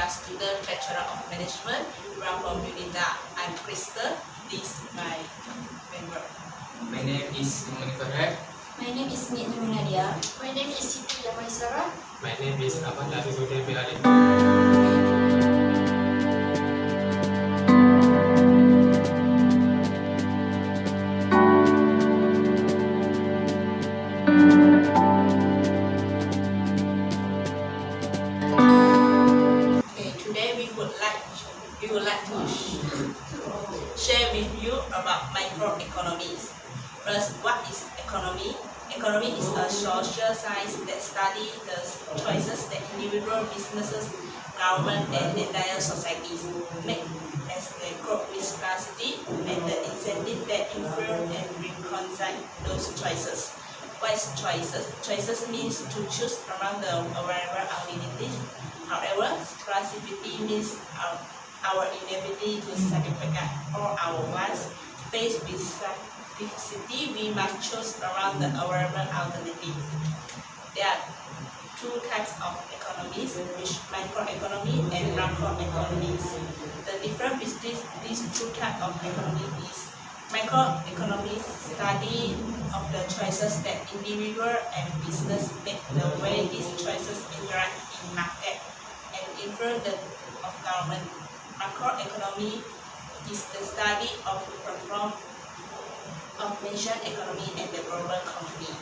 are student Bachelor of Management. We are from UNITAR. I'm Krista. This is my member. My name is Farhat. My name is Nadia. My name is Siti Yamaisara. My name is Ahmad Labibuddin Ali. Today we would like to share with you about microeconomics. First, what is economy? Economy is a social science that studies the choices that individual businesses, government, and entire societies make as they cope with scarcity and the incentive that influence and reconcile those choices. What is choices? Choices means to choose among the available alternatives. However, scarcity means our inability to satisfy all our wants. Faced with scarcity, we must choose around the available alternative. There are two types of economies, which microeconomy and macroeconomics. The difference between these two types of economy is microeconomics study of the choices that individual and business make, the way these choices interact in market and influence of government. Macroeconomy is the study of the performance of nation economy and the global economy.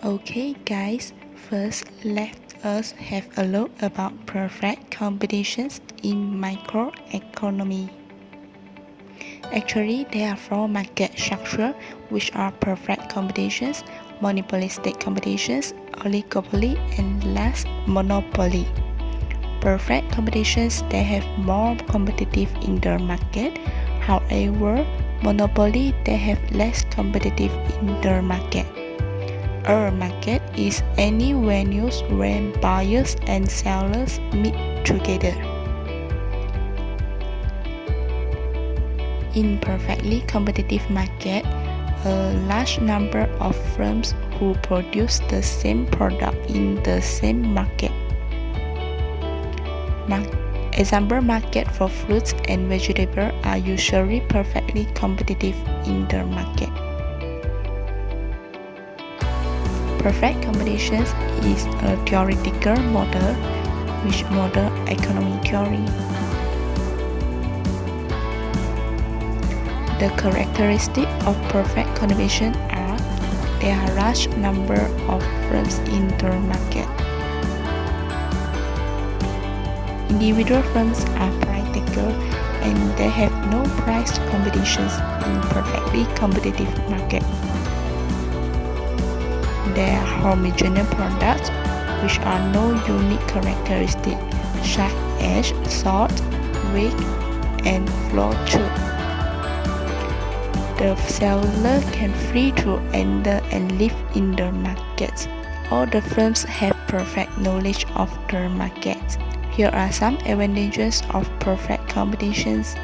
Okay guys, first let us have a look about perfect competitions in microeconomy. Actually, there are four market structures which are perfect competitions, monopolistic competitions, oligopoly, and last, monopoly. Perfect competitions, they have more competitive in the market. However, monopoly, they have less competitive in the market. A market is any venues where buyers and sellers meet together. In perfectly competitive market, a large number of firms who produce the same product in the same market. Example market for fruits and vegetables are usually perfectly competitive in the market. Perfect competition is a theoretical model which model economic theory. The characteristics of perfect competition are there are large number of firms in the market. Individual firms are price takers and they have no price competitions in perfectly competitive market. There are homogeneous products which are no unique characteristics such as salt, weight, and flow through. The seller can free to enter and live in the market. all the firms have perfect knowledge of their markets. Here are some advantages of perfect competitions.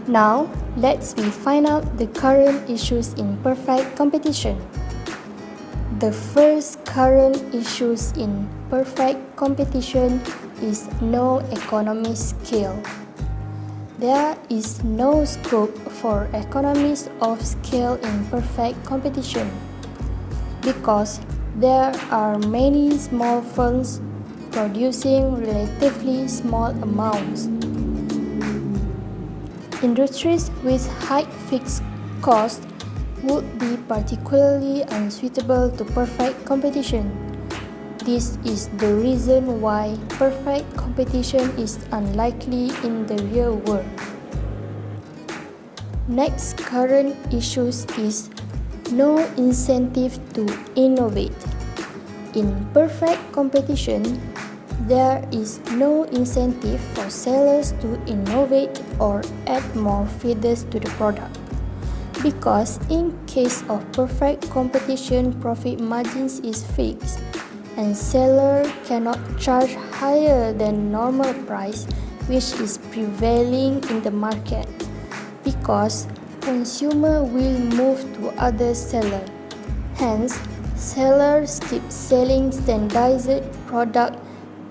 Now, let's find out the current issues in perfect competition. The first current issues in perfect competition is no economy scale. There is no scope for economies of scale in perfect competition because there are many small firms producing relatively small amounts. Industries with high fixed costs would be particularly unsuitable to perfect competition. This is the reason why perfect competition is unlikely in the real world. Next current issues is no incentive to innovate. In perfect competition, there is no incentive for sellers to innovate or add more features to the product. Because in case of perfect competition, profit margins is fixed and seller cannot charge higher than normal price which is prevailing in the market because consumer will move to other seller. Hence, sellers keep selling standardized product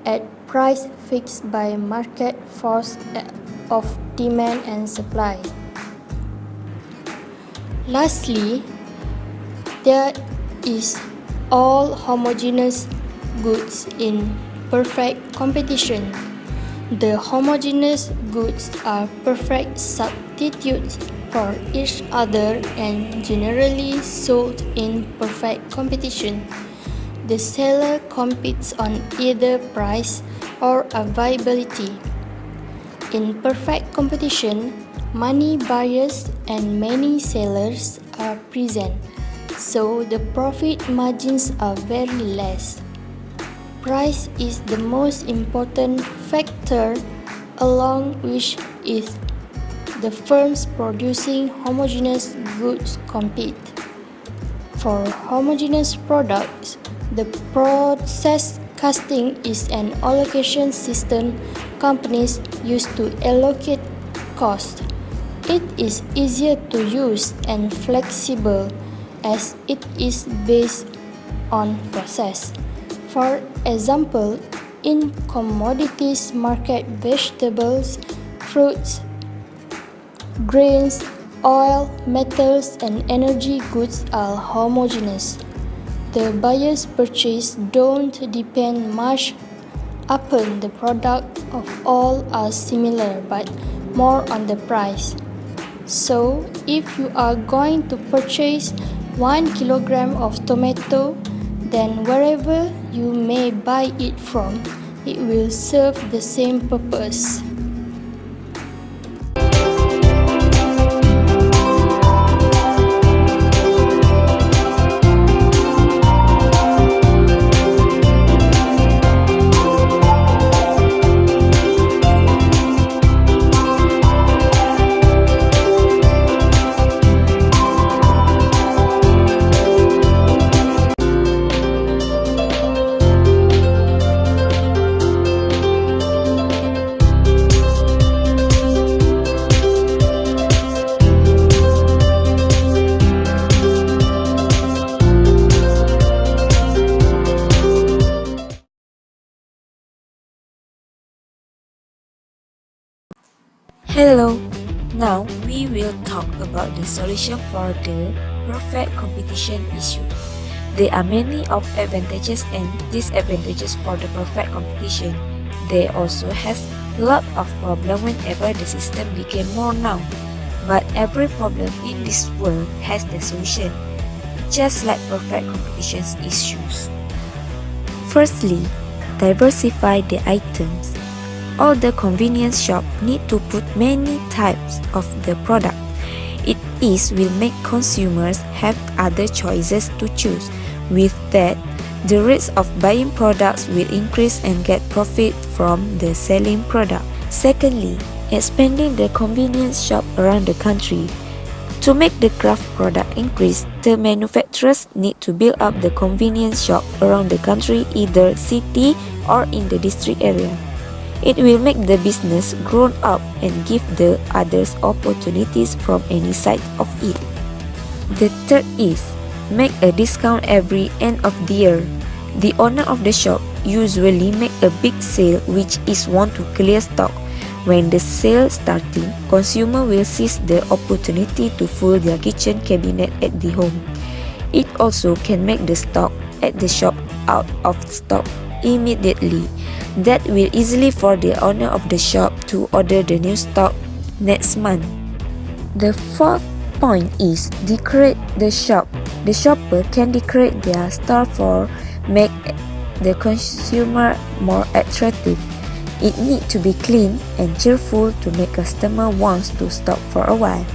at price fixed by market force of demand and supply. Lastly, there is all homogeneous goods in perfect competition. The homogeneous goods are perfect substitutes for each other and generally sold in perfect competition. The seller competes on either price or availability. In perfect competition, many buyers and many sellers are present, so the profit margins are very less. Price is the most important factor along which is the firms producing homogeneous goods compete. For homogeneous products, the process costing is an allocation system companies use to allocate cost. It is easier to use and flexible as it is based on process. For example, in commodities market, vegetables, fruits, grains, oil, metals, and energy goods are homogeneous. The buyer's purchase don't depend much upon the product of all are similar but more on the price. So, if you are going to purchase 1 kilogram of tomato, then wherever you may buy it from, it will serve the same purpose. Hello, now we will talk about the solution for the perfect competition issue. There are many of advantages and disadvantages for the perfect competition. There also has a lot of problem whenever the system became more known. But every problem in this world has the solution, just like perfect competition issues. Firstly, diversify the items. All the convenience shops need to put many types of the product. It will make consumers have other choices to choose. With that, the rates of buying products will increase and get profit from the selling product. Secondly, expanding the convenience shop around the country. To make the craft product increase, the manufacturers need to build up the convenience shop around the country, either city or in the district area. It will make the business grown up and give the others opportunities from any side of it. The third is, make a discount every end of the year. The owner of the shop usually make a big sale which is want to clear stock. When the sale starting, consumer will seize the opportunity to fill their kitchen cabinet at the home. It also can make the stock at the shop out of stock immediately. That will easily for the owner of the shop to order the new stock next month. The fourth point is decorate the shop. The shopper can decorate their store for make the consumer more attractive. It need to be clean and cheerful to make customer wants to stop for a while.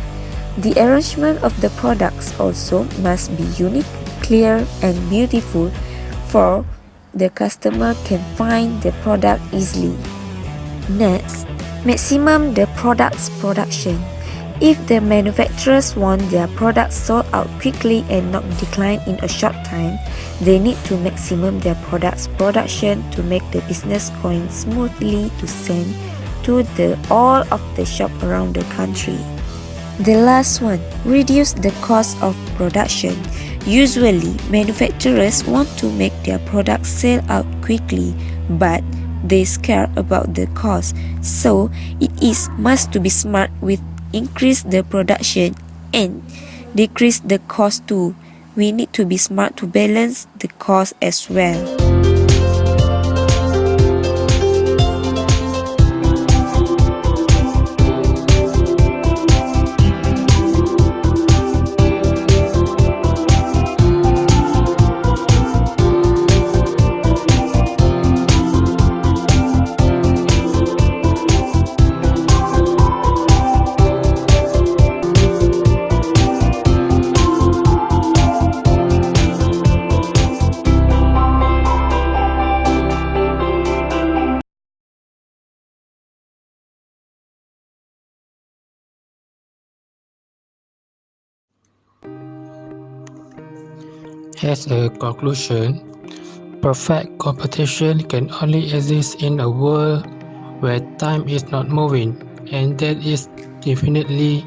The arrangement of the products also must be unique, clear and beautiful for the customer can find the product easily. Next, maximum the product's production. If the manufacturers want their products sold out quickly and not decline in a short time, they need to maximum their products production to make the business going smoothly to send to all of the shop around the country. The last one, reduce the cost of production. Usually, manufacturers want to make their products sell out quickly, but they scare about the cost. So, it is must to be smart with increase the production and decrease the cost too. We need to be smart to balance the cost as well. As a conclusion, perfect competition can only exist in a world where time is not moving, and that is definitely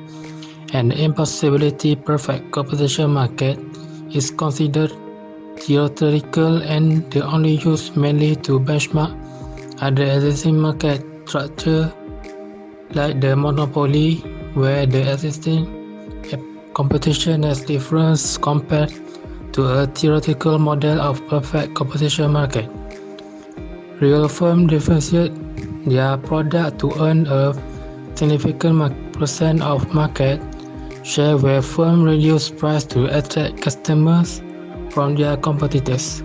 an impossibility. Perfect competition market is considered theoretical and the only used mainly to benchmark other existing market structure like the monopoly, where the existing competition has difference compared to a theoretical model of perfect competition market. Real firms differentiate their product to earn a significant percent of market share, where firms reduce price to attract customers from their competitors.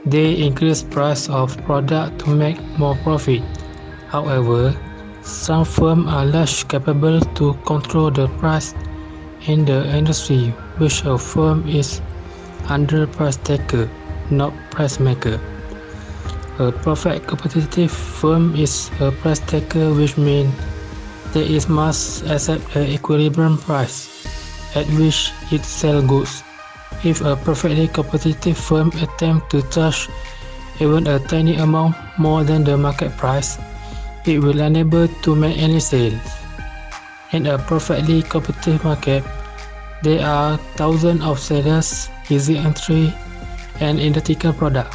They increase price of product to make more profit. However, some firms are less capable to control the price in the industry, which a firm is under price taker, not price maker. A perfect competitive firm is a price taker, which means that it must accept an equilibrium price at which it sells goods. If a perfectly competitive firm attempts to charge even a tiny amount more than the market price, it will unable to make any sales. In a perfectly competitive market, there are thousands of sellers, easy entry, and identical product.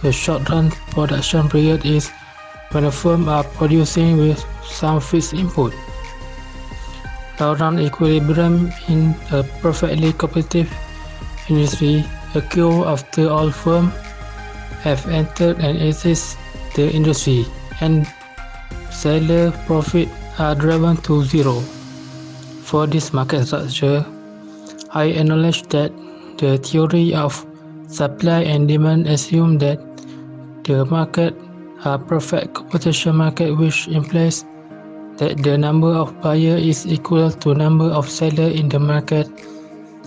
A short-run production period is when a firm are producing with some fixed input. Around equilibrium in a perfectly competitive industry occurs after all firms have entered and exit the industry, and seller profit are driven to zero. For this market structure, I acknowledge that the theory of supply and demand assumes that the market are perfect competition market, which implies that the number of buyers is equal to number of sellers in the market,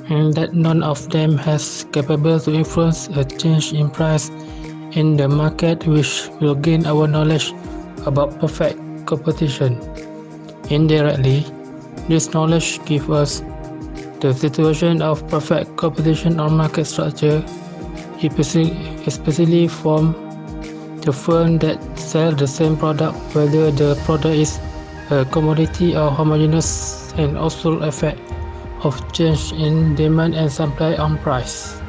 and that none of them has capable to influence a change in price in the market, which will gain our knowledge about perfect competition. Indirectly, this knowledge gives us the situation of perfect competition on market structure, especially from the firm that sell the same product, whether the product is a commodity or homogeneous, and also effect of change in demand and supply on price.